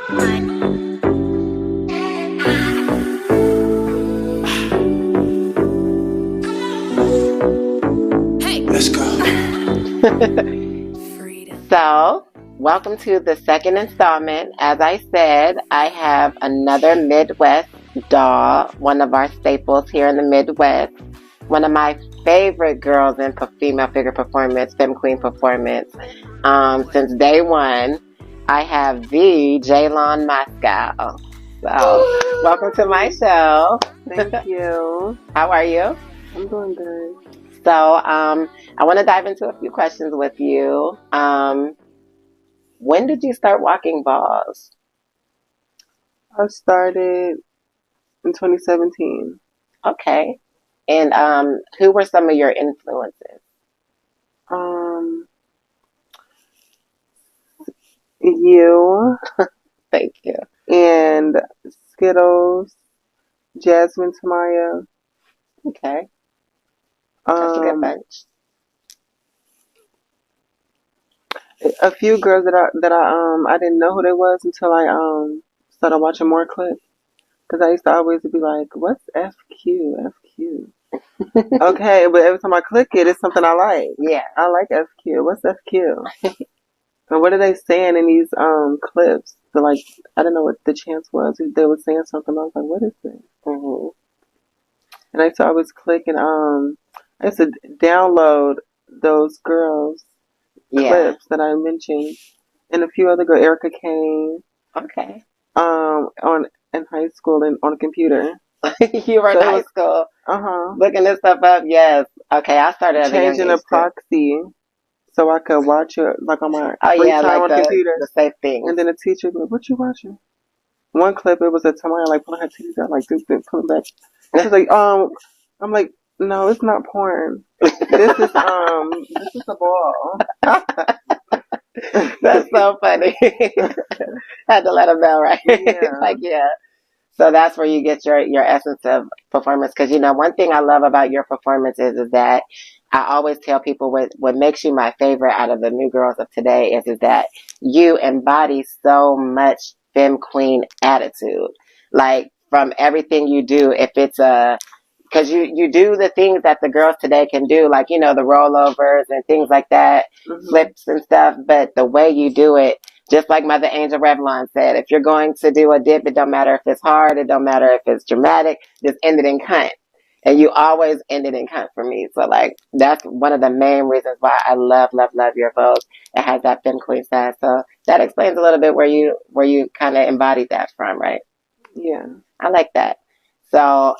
Let's go. So, welcome to the second installment. As I said, I have another Midwest doll, one of our staples here in the Midwest. One of my favorite girls in female figure performance, FemQueen Performance. Since day one, I have the Jae'Lon Moskow. So, welcome to my show. Thank you. How are you? I'm doing good. So, I want to dive into a few questions with you. When did you start walking balls? I started in 2017. Okay. And who were some of your influences? You Thank you. and Skittles, Jasmine Tamaya. Okay. That's a good bunch. A few girls that I didn't know who they was until I started watching more clips. Because I used to always be like, what's FQ? FQ. Okay, but every time I click it, it's something I like. Yeah. I like FQ. What's FQ? And what are they saying in these clips? They're like, I don't know what the chance was. They were saying something. I was like, what is this? Mm-hmm. And I used to always click and I used to download those girls' clips that I mentioned, and a few other girls, Erica Kane. Okay. In high school and on a computer. You were in high school. Looking this stuff up. Yes. Okay. I started at changing a proxy so I could watch it like on my free time like on the computer. The same thing. And then the teacher was like, "What you watching?" One clip, it was a Tamaya like pulling her titties out, like this, pulling back. She's like, I'm like, no, it's not porn. This is a ball. That's so funny. Had to let him know, right? Yeah. So that's where you get your essence of performance. Because, you know, one thing I love about your performance is that I always tell people what makes you my favorite out of the new girls of today is that you embody so much femme queen attitude. Like, from everything you do, if it's because you do the things that the girls today can do, like, you know, the rollovers and things like that, flips and stuff, but the way you do it, just like Mother Angel Revlon said, if you're going to do a dip, it don't matter if it's hard, it don't matter if it's dramatic, just end it in cunt. And you always end it in cunt for me. So, like, that's one of the main reasons why I love your Vogue. It has that femme queen side. So that explains a little bit where you kind of embodied that from, right? Yeah. I like that. So,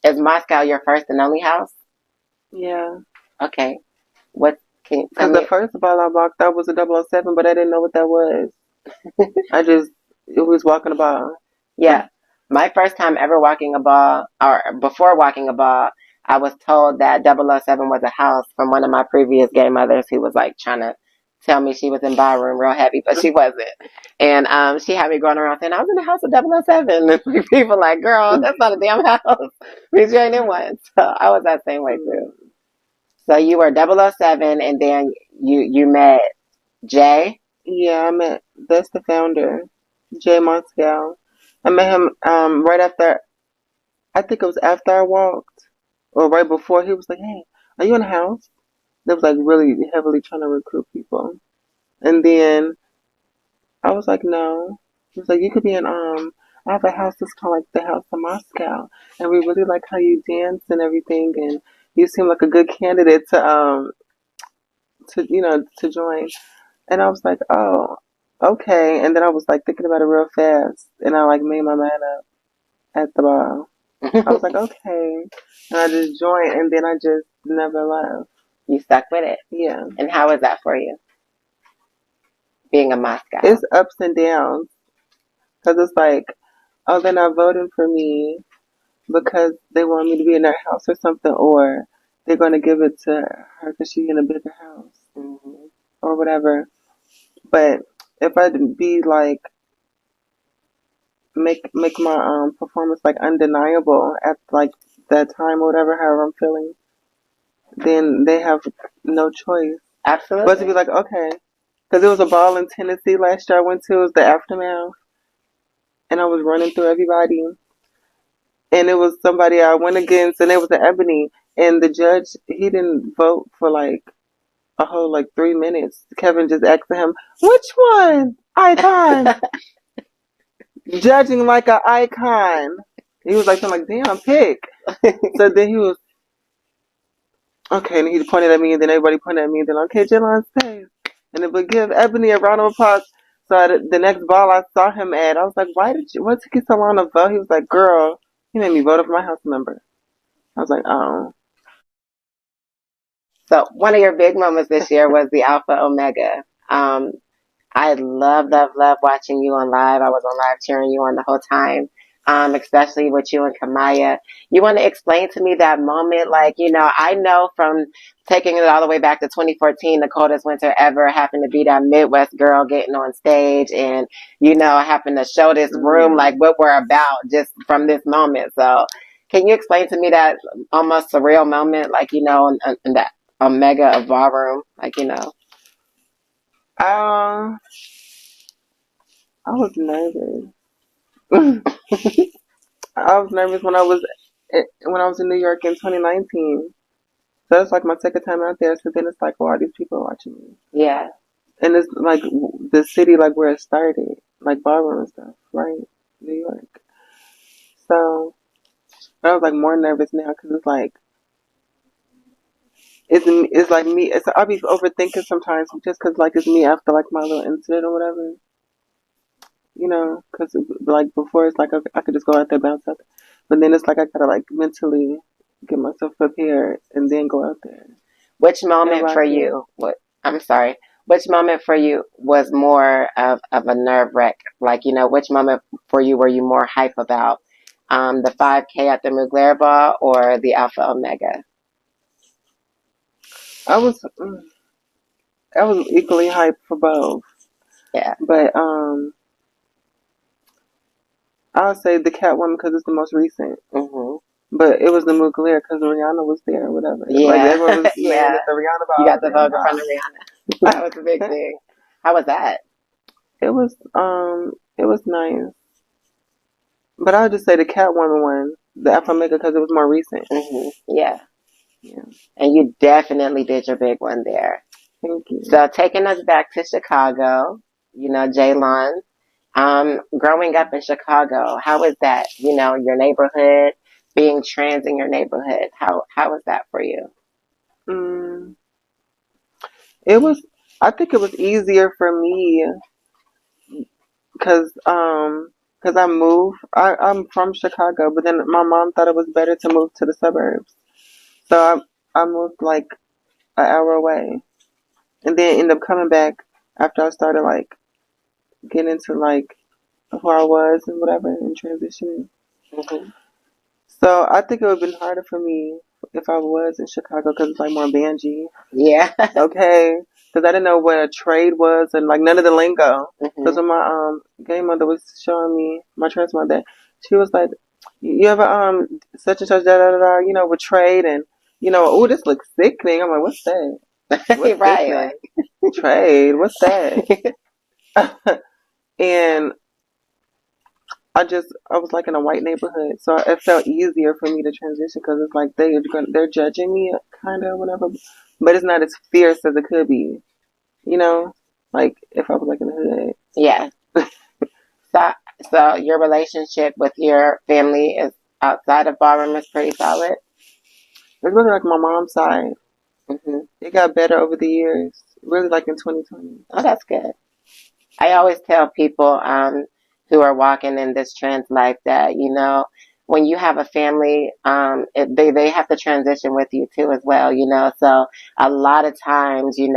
is Moskow your first and only house? Yeah. Okay. What can you tell me? Because the first ball I walked out was a 007, but I didn't know what that was. It was walking a ball. Yeah. My first time ever walking a ball, or before walking a ball, I was told that 007 was a house from one of my previous gay mothers who was like trying to tell me she was in Ballroom real heavy, but she wasn't. And she had me going around saying, I was in the house of 007. And people like, girl, that's not a damn house. Because you ain't in one. So I was that same way too. So you were 007 and then you met Jay? Yeah, that's the founder, Jae'Lon Moskow. I met him right after, I think it was after I walked, or right before. He was like, hey, are you in a house? They was like really heavily trying to recruit people. And then I was like, no. He was like, you could be in, I have a house that's called like the House of Moskow. And we really like how you dance and everything. And you seem like a good candidate to join. And I was like, oh, okay. And then I was like thinking about it real fast. And I like made my mind up at the bar. I was like, okay. And I just joined, and then I just never left. You stuck with it? Yeah. And how was that for you? Being a Moskow? It's ups and downs. Because it's like, oh, they're not voting for me because they want me to be in their house or something, or they're going to give it to her because she's in a bigger house or whatever. But if I be like, make my performance like undeniable at like that time or whatever, however I'm feeling, then they have no choice. Absolutely. But to be like, okay, Because it was a ball in Tennessee last year I went to. It was the Aftermath. And I was running through everybody. And it was somebody I went against, and it was an Ebony. And the judge, he didn't vote for like a whole like 3 minutes. Kevin just asked him, "Which one? Icon." Judging like an icon. He was like, I'm like, damn, pick. So then he was, okay, and he pointed at me, and then everybody pointed at me, and then, okay, Jae'Lon, stay. And it would give Ebony a round of applause. So the next ball I saw him at, I was like, what took you so long to vote? He was like, girl, he made me vote for my house member. I was like, oh. So one of your big moments this year was the Alpha Omega. I love watching you on live. I was on live cheering you on the whole time, especially with you and Kamaya. You want to explain to me that moment? Like, I know from taking it all the way back to 2014, the coldest winter ever, happened to be that Midwest girl getting on stage and, having to show this room like what we're about just from this moment. So can you explain to me that almost surreal moment, like, in that Omega of Ballroom, like, I was nervous. I was nervous when I was in New York in 2019. So that's like my second time out there. So then it's like, wow, these people are watching me. Yeah. And it's like the city, like where it started, like Ballroom and stuff, right? New York. So I was like more nervous now because it's like, it's like me. I'll be overthinking sometimes just because like it's me after like my little incident or whatever. Because like before it's like I could just go out there, bounce out there. But then it's like I gotta like mentally get myself prepared and then go out there. Which moment for you? Which moment for you was more of a nerve wreck? Like, which moment for you were you more hype about? The 5K at the Mugler Ball or the Alpha Omega? I was equally hyped for both. Yeah. But I'll say the Catwoman because it's the most recent. Mm-hmm. But it was the Mugler because Rihanna was there or whatever. Yeah. Like everyone was yeah. at the Rihanna ball. You got the Vogue in front of Rihanna. That was a big thing. How was that? It was nice. But I would just say the Catwoman one, the Alpha Omega, because it was more recent. Mm-hmm. Yeah. Yeah. And you definitely did your big one there. Thank you. So taking us back to Chicago, Jae'Lon, growing up in Chicago, how was that? Your neighborhood, being trans in your neighborhood, how was that for you? I think it was easier for me because I moved. I'm from Chicago, but then my mom thought it was better to move to the suburbs. So I moved like an hour away. And then ended up coming back after I started like getting into like who I was and whatever and transitioning. Mm-hmm. So I think it would have been harder for me if I was in Chicago because it's like more banjy. Yeah. Okay. Because I didn't know what a trade was and like none of the lingo. Because Mm-hmm. when my gay mother was showing me, my trans mother, she was like, you ever such and such da da da with trade and oh this looks sickening. I'm like, what's that? What's right. Trade? What's that? And I was like in a white neighborhood, so it felt easier for me to transition because it's like they're judging me kind of whatever, but it's not as fierce as it could be, like if I was like in the hood. Yeah. So your relationship with your family is outside of Ballroom is pretty solid. It's really like my mom's side. Mm-hmm. It got better over the years, really like in 2020. Oh, that's good. I always tell people who are walking in this trans life that, when you have a family, they have to transition with you too as well, So a lot of times, you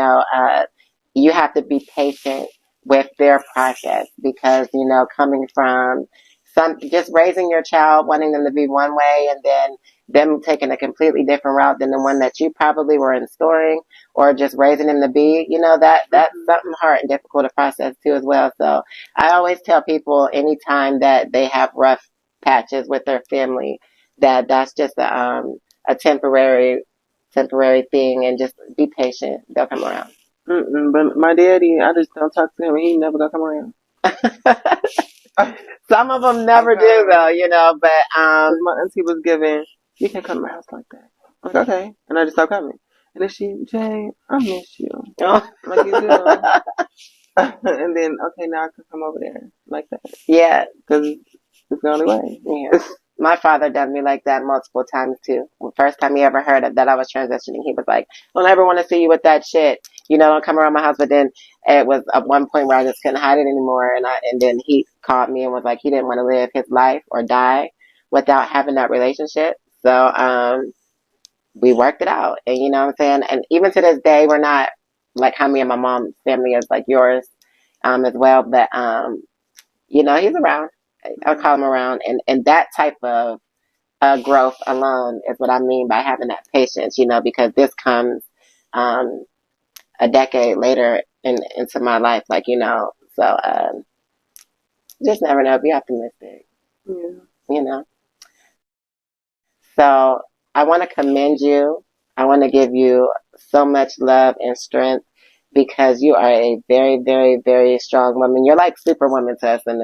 have to be patient with their process because, coming from just raising your child, wanting them to be one way and then them taking a completely different route than the one that you probably were installing or just raising them to be, that's something hard and difficult to process too as well. So I always tell people anytime that they have rough patches with their family, that's just a temporary thing and just be patient. They'll come around. But my daddy, I just don't talk to him. He never gonna come around. Some of them never do though, you know, but Because my auntie was giving, you can't come to my house like that. I'm like, okay. And I just stopped coming. And then Jay, I miss you. oh. Like, you do. And then, okay, now I can come over there like that. Yeah. Because it's the only way. Yeah. My father done me like that multiple times too. The first time he ever heard of that I was transitioning, he was like, I don't ever want to see you with that shit. You know, don't come around my house. But then it was at one point where I just couldn't hide it anymore. And then he called me and was like, he didn't want to live his life or die without having that relationship. So, we worked it out. And you know what I'm saying? And even to this day, we're not like how me and my mom's family is like yours, as well. But, you know, he's around. I'll call him around. And that type of growth alone is what I mean by having that patience, you know, because this comes a decade later into my life, like, you know, so just never know, be optimistic, Yeah. you know. So I want to commend you. I want to give you so much love and strength because you are a very, very, very strong woman. You're like superwoman to us in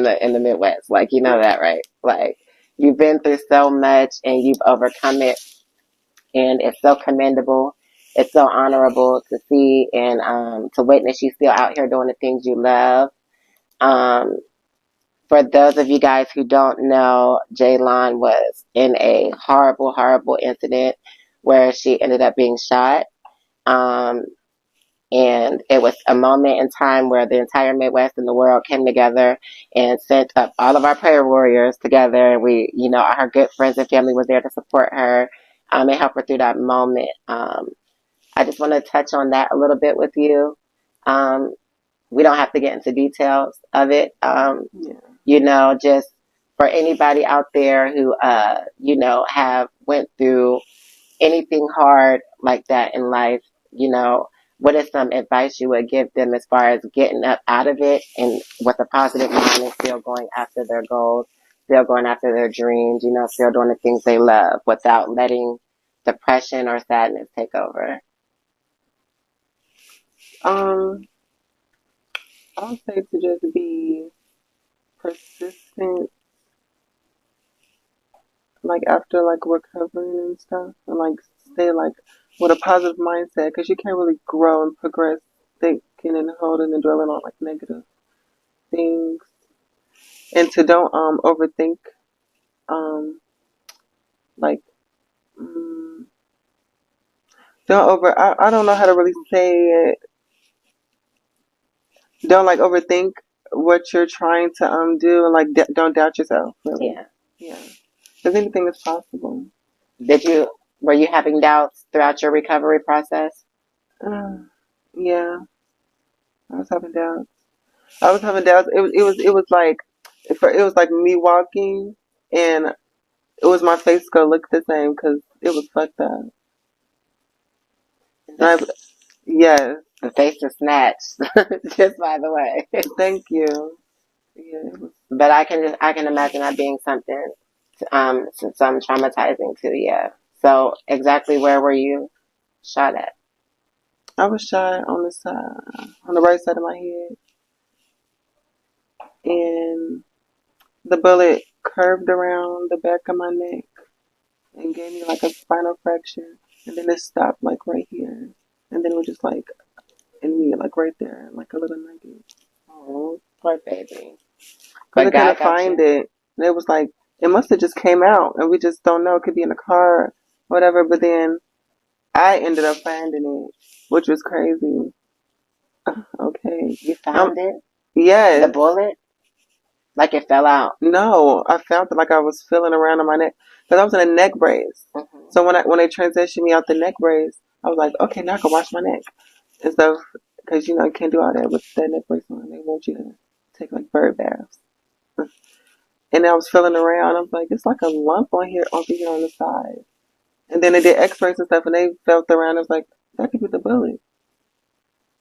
the Midwest. Like, you know that, right? Like, you've been through so much and you've overcome it, and it's so commendable. It's so honorable to see and to witness you still out here doing the things you love. Um, for those of you guys who don't know, Jae'Lon was in a horrible, horrible incident where she ended up being shot. Um, and it was a moment in time where the entire Midwest and the world came together and sent up all of our prayer warriors together. And we, you know, her good friends and family was there to support her, and help her through that moment. I just want to touch on that a little bit with you. Um, we don't have to get into details of it. Yeah. You know, just for anybody out there who, you know, have went through anything hard like that in life, you know, what is some advice you would give them as far as getting up out of it and with a positive mind and still going after their goals, still going after their dreams, you know, still doing the things they love without letting depression or sadness take over? I would say to just be persistent, like after like recovering and stuff, and like stay like with a positive mindset, because you can't really grow and progress thinking and holding and dwelling on like negative things, and to don't overthink, um like mm, don't over. I don't know how to really say it. Don't like overthink what you're trying to do, and like don't doubt yourself. Really, Yeah. yeah, because anything is possible. Were you having doubts throughout your recovery process? Uh, yeah, I was having doubts. I was having doubts. It was like it was like me walking, and it was my face gonna look the same because it was fucked up. And yes, The face is snatched, just by the way. thank you. Yeah, it was. But I can imagine that being something, some traumatizing too. Yeah. So exactly where were you shot at? I was shot on the side, on the right side of my head, and the bullet curved around the back of my neck and gave me like a spinal fracture, and then it stopped like right here, and then it was just like in me, like right there, like a little nugget. Oh, poor baby. Because But I couldn't God got find you. it, and it was like it must have just came out, and we just don't know. It could be in the car, whatever. But then I ended up finding it, which was crazy. Okay, You found it? The yes. bullet? Like it fell out. No, I found it like I was feeling around on my neck because I was in a neck brace. Hmm. So when they transitioned me out the neck brace, I was like, okay, now I can wash my neck and stuff because you can't do all that with that neck brace on. They want you to take like bird baths. And I was feeling around. I was like, it's like a lump on here, over here on the side. And then they did X-rays and stuff, and they felt around. I was like, that could be the bullet.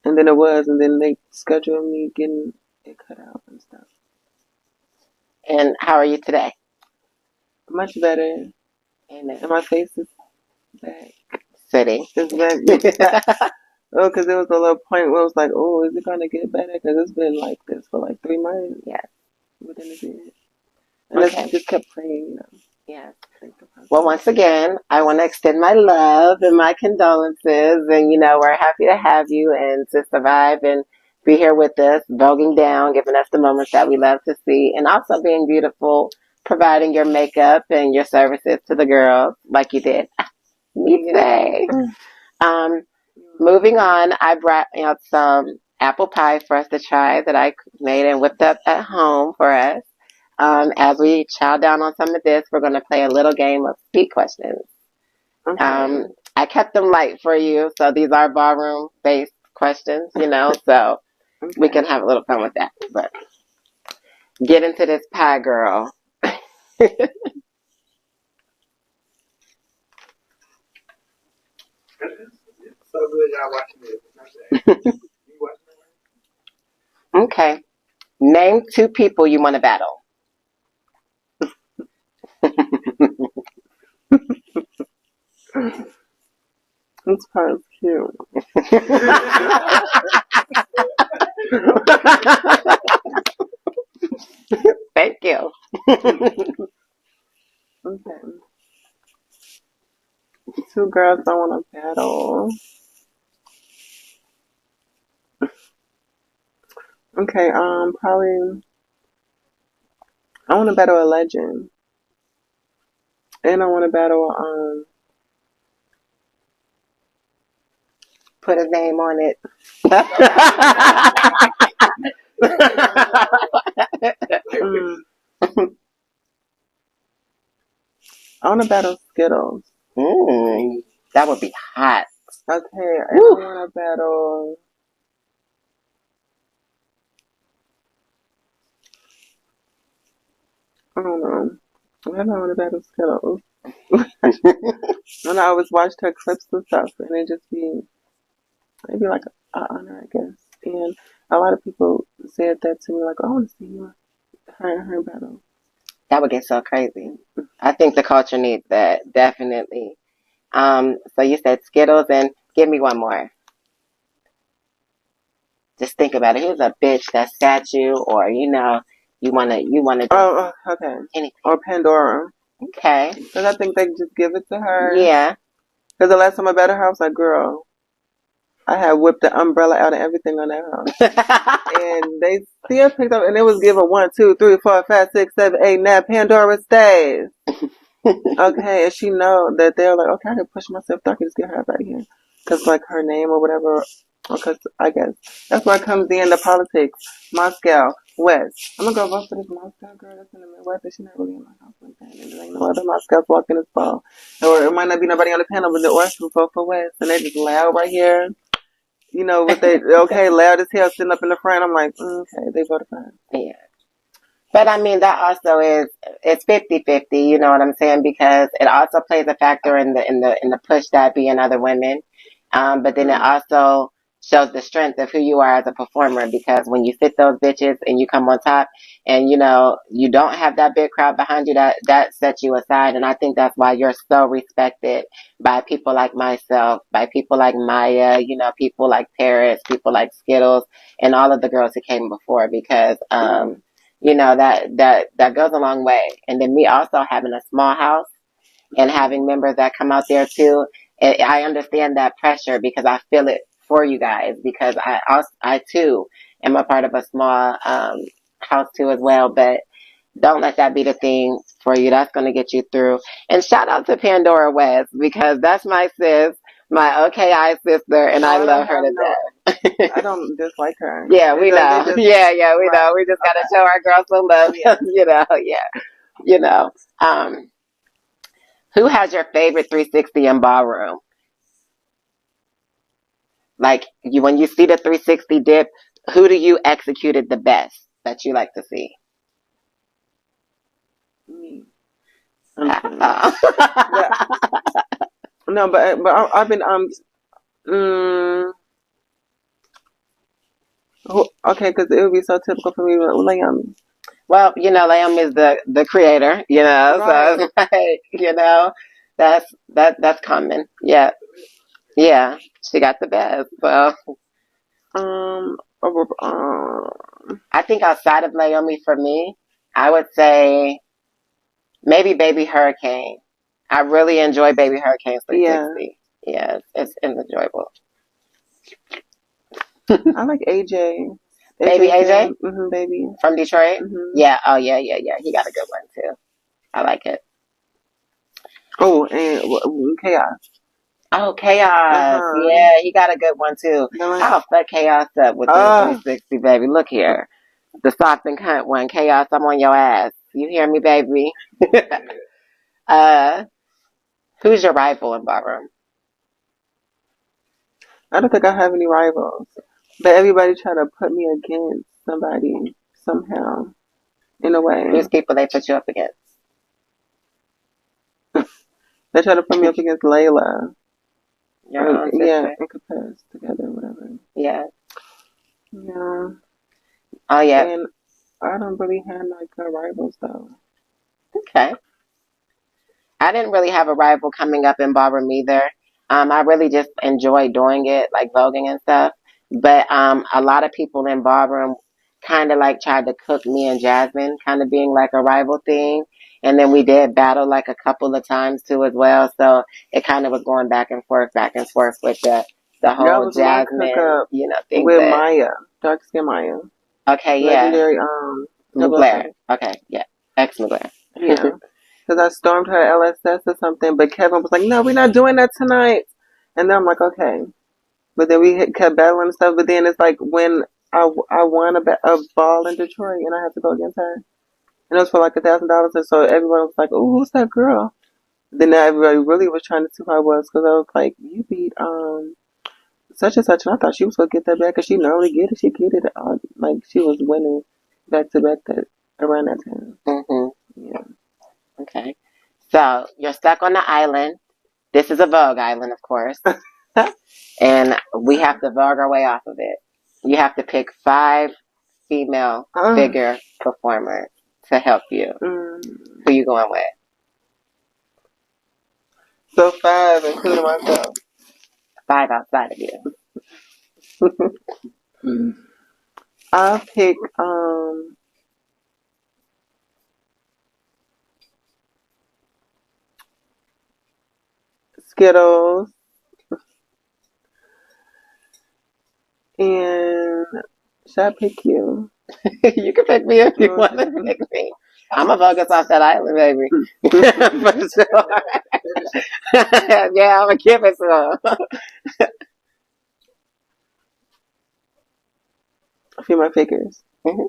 And then it was, and then they scheduled me getting it cut out and stuff. And how are you today? Much better, Amen. and my face is back. City. It's back. Oh, because there was a little point where it was like, oh, is it gonna get better? Because it's been like this for like 3 months. Yeah. But then it did. And Okay. I just kept praying, you know. Yeah. Well, once again, I want to extend my love and my condolences. And, you know, we're happy to have you and to survive and be here with us, voguing down, giving us the moments that we love to see, and also being beautiful, providing your makeup and your services to the girls like you did. Me today. Moving on, I brought out some apple pie for us to try that I made and whipped up at home for us. As we chow down on some of this, we're going to play a little game of speed questions. I kept them light for you, so these are ballroom based questions, you know, so we can have a little fun with that. But get into this pie, girl. So good, y'all watching this. You watching Okay. Name 2 people you want to battle. This part is cute. Thank you. Okay. 2 girls I want to battle. Okay, probably I want to battle a legend, and I want to battle Put a name on it. I want to battle Skittles. That would be hot. Okay, and I want to battle. I don't know. I don't want to battle Skittles. When I always watched her clips and stuff, and it just be maybe like an honor, I guess. And a lot of people said that to me, like, oh, I want to see you, her and her battle. That would get so crazy. I think the culture needs that, definitely. So you said Skittles, and give me one more. Just think about it. Who's a bitch that sat you, or you know, you wanna. Oh, okay. Anything. Or Pandora. Okay. Because I think they just give it to her. Yeah. Because the last time I battled her, I was like, girl, I had whipped the umbrella out and everything on that house. And they still picked up, and it was given 1, 2, 3, 4, 5, 6, 7, 8, 9. Pandora stays. Okay, and she know that they're like, okay, I can push myself through. I can just get her out of here. Because, like, her name or whatever, because I guess that's where it comes in, the politics. Moscow, West. I'm going to go vote for this Moscow girl that's in the Midwest, but she's not really in my house like that. And there ain't no other Moscows walking this ball. Or it might not be nobody on the panel, but the West will vote for West. And they just loud right here. You know, with they, okay, loud as hell sitting up in the front. I'm like, okay, they voted for her. Yeah. But I mean, that also it's 50-50, you know what I'm saying? Because it also plays a factor in the push that be in other women. But then it also shows the strength of who you are as a performer, because when you fit those bitches and you come on top and, you know, you don't have that big crowd behind you, that sets you aside. And I think that's why you're so respected by people like myself, by people like Maya, you know, people like Paris, people like Skittles, and all of the girls who came before, because, you know, that goes a long way. And then me also having a small house and having members that come out there too, I understand that pressure because I feel it for you guys, because I too am a part of a small house too as well. But don't let that be the thing for you. That's going to get you through. And shout out to Pandora West, because that's my sis, my OKI sister, and I love her to death. I don't dislike her. Yeah, we know. Yeah, we know. We just got to show our girls some love. You know, yeah. You know. Who has your favorite 360 in ballroom? Like, when you see the 360 dip, who do you executed the best that you like to see? Me. No, but I've been okay, because it would be so typical for me, but Liam. Well, you know, Liam is the creator, you know, right. So it's like, you know, that's common. Yeah. Yeah, she got the best. So Um, I think outside of Naomi, for me, I would say maybe Baby Hurricane. I really enjoy Baby Hurricane yeah, 360. Yeah, it's enjoyable. I like AJ. Baby AJ AJ Finn, baby. from Detroit. Hmm. Yeah. Oh yeah, yeah, yeah. He got a good one too. I like it. Oh, and Chaos. Oh, Uh Chaos. huh. Yeah, he got a good one too. Then like, I'll fuck Chaos up with the ah, 360, baby. Look here. The soft and cunt one. Chaos, I'm on your ass. You hear me, baby? uh, who's your rival in Ballroom? I don't think I have any rivals, but everybody try to put me against somebody somehow, in a Who's way. people they put you up against? They try to put me up against Layla. Your own Yeah, sister? and compare us together, whatever. Yeah. Yeah, Oh, yeah. and I don't really have like rivals though. Okay. I didn't really have a rival coming up in ballroom either. I really just enjoy doing it, like voguing and stuff. But a lot of people in ballroom kind of like tried to cook me and Jasmine, kind of being like a rival thing. And then we did battle like a couple of times too as well. So it kind of was going back and forth with the That whole was my cook Jasmine, up thing. with But Maya, dark skin Maya, okay, yeah, legendary Mugler. double. Okay, yeah, ex Mugler. Yeah, because I stormed her LSS or something, but Kevin was like, "No, we're not doing that tonight." And then I'm like, "Okay," but then kept battling and stuff. But then it's like when I won a ball in Detroit and I had to go against her, and it was for like $1,000, and so everyone was like, "Oh, who's that girl?" Then everybody really was trying to see who I was because I was like, "You beat such and such," and I thought she was gonna get that back because she normally get it. She get it like she was winning back to back that around that time. hmm Yeah. Okay. So you're stuck on the island. This is a Vogue island, of course. And we have to Vogue our way off of it. You have to pick 5 female uh, figure performers to help you. mm, Who you going with? so 5, including myself. 5 outside of you. I'll pick Skittles and should I pick you? You can pick me if you Oh, want to pick me. I'm a Vogue us off that island, baby. For sure. Yeah, I'm going to give it to a few of my figures. him.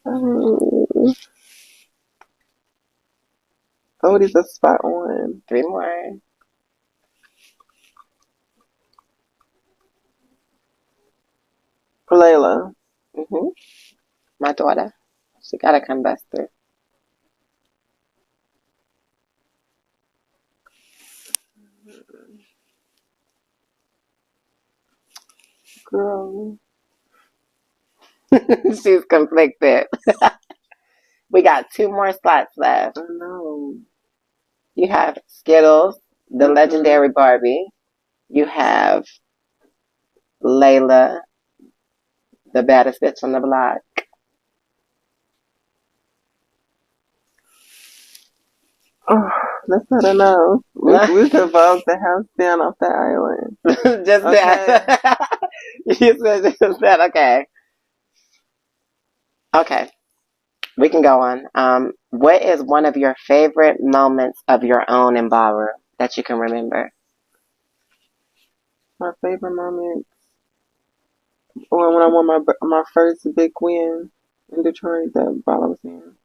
Um, oh, these are spot on. 3 more. Layla. hmm My daughter. She got to come best through. Girl. She's conflicted. We got 2 more slots left. I know. You have Skittles, the Mm-hmm. Legendary Barbie. You have Layla, the baddest bitch on the block. Oh, that's not enough. We could vote the house down off that island. Just Okay. that. You said just that. Okay. Okay. We can go on. What is one of your favorite moments of your own in ballroom that you can remember? My favorite moment, or when I won my first big win in Detroit that ball I was in.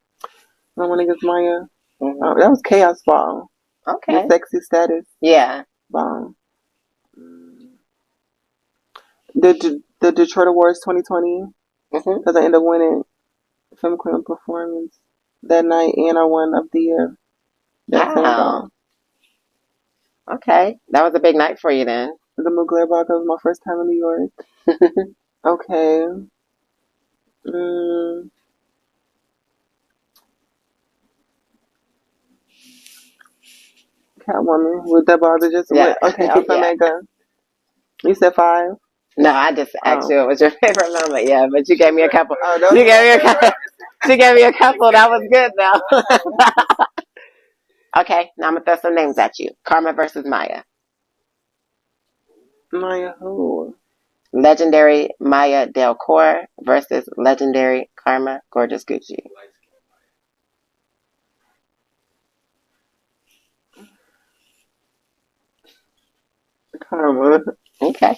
When I went against Maya. hmm That was Chaos Ball. The Okay. Sexy Status Yeah. Ball. The Detroit Awards 2020 hmm because I ended up winning FemQueen Performance that night and I won of the year that same Wow. ball. Okay. That was a big night for you then. The Mugler Ball was my first time in New York. Okay. Mm, Catwoman with double R. Just Yeah. okay, Alpha Yeah. Omega. You said 5. No, I just asked you what was your favorite moment. Yeah, but you gave me a couple. Oh, You gave me a couple. She gave me a couple. That was good, though. Okay, now I'm gonna throw some names at you. Karma versus Maya. Maya who? Legendary Maya Delcourt versus Legendary Karma Gorgeous Gucci. Karma. Okay.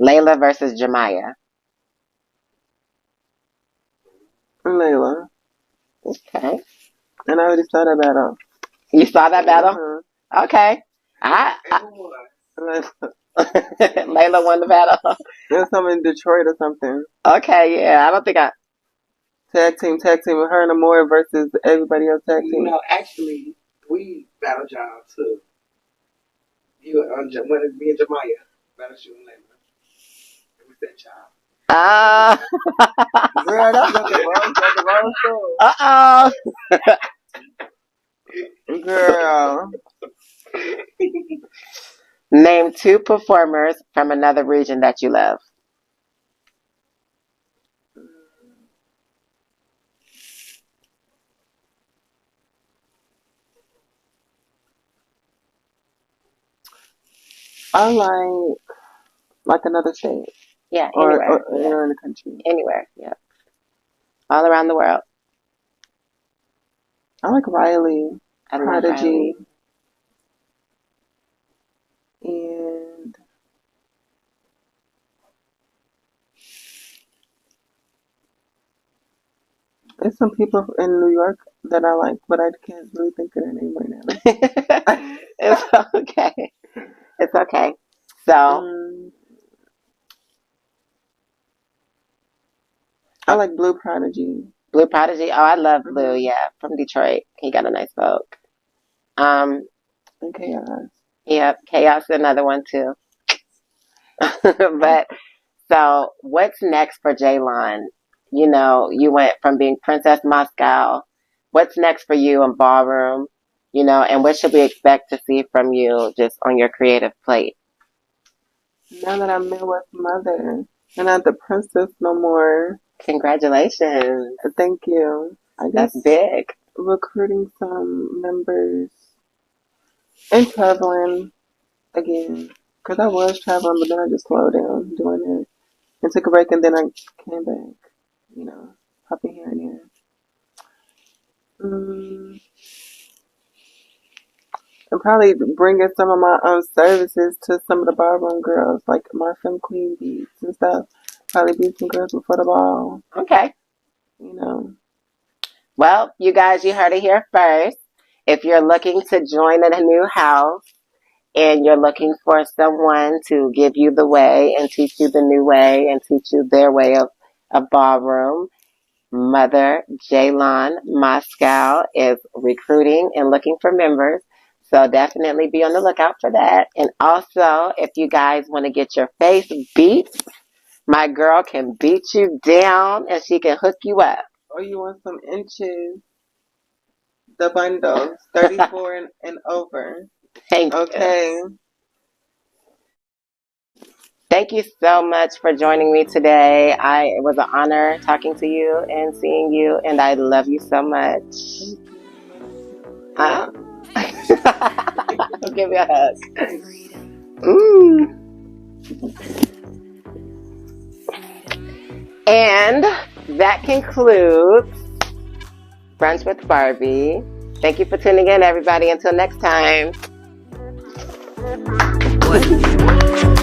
Layla versus Jemiah. Layla. Okay. And I already saw that battle. You saw that battle? Uh-huh. Okay. Layla won the battle. There's some in Detroit or something. Okay, yeah. I don't think I. Tag team with her and Amore versus everybody else tag team. No, actually, we battled y'all too. You and me and Jemiah battled you and Layla. And we said y'all. Ah. Girl, that's the wrong Uh show. Girl. Name 2 performers from another region that you love. I like another state. Yeah, anywhere. Or Yeah. in the country. Anywhere, yeah. All around the world. I like Riley. I love Prodigy. Riley. And there's some people in New York that I like, but I can't really think of their name right now. It's okay. It's okay. So, I like Blue Prodigy. Blue Prodigy. Oh, I love Blue. Yeah, from Detroit. He got a nice vogue. And Chaos. Yep, Chaos is another one too. But so, what's next for Jae'Lon? You know, you went from being Princess Moscow. What's next for you in Ballroom? You know, and what should we expect to see from you just on your creative plate? Now that I'm Midwest Mother and not the princess no more. Congratulations. Thank you. That's big. Recruiting some members and traveling again. Because I was traveling, but then I just slowed down doing it. And took a break, and then I came back. You know, popping here and there. And probably bringing some of my services to some of the ballroom girls, like my FemQueen beats and stuff. Probably beat some girls before the ball. Okay. You know. Well, you guys, you heard it here first. If you're looking to join in a new house and you're looking for someone to give you the way and teach you the new way and teach you their way of ballroom, Mother Jae'Lon Moskow is recruiting and looking for members. So definitely be on the lookout for that. And also, if you guys want to get your face beat, my girl can beat you down and she can hook you up. Or you want some inches? The bundles, 34 and over. Thank you. Okay. Thank you so much for joining me today. It was an honor talking to you and seeing you, and I love you so much. I'll give you a hug. And that concludes Brunch with Barbie. Thank you for tuning in, everybody. Until next time. What?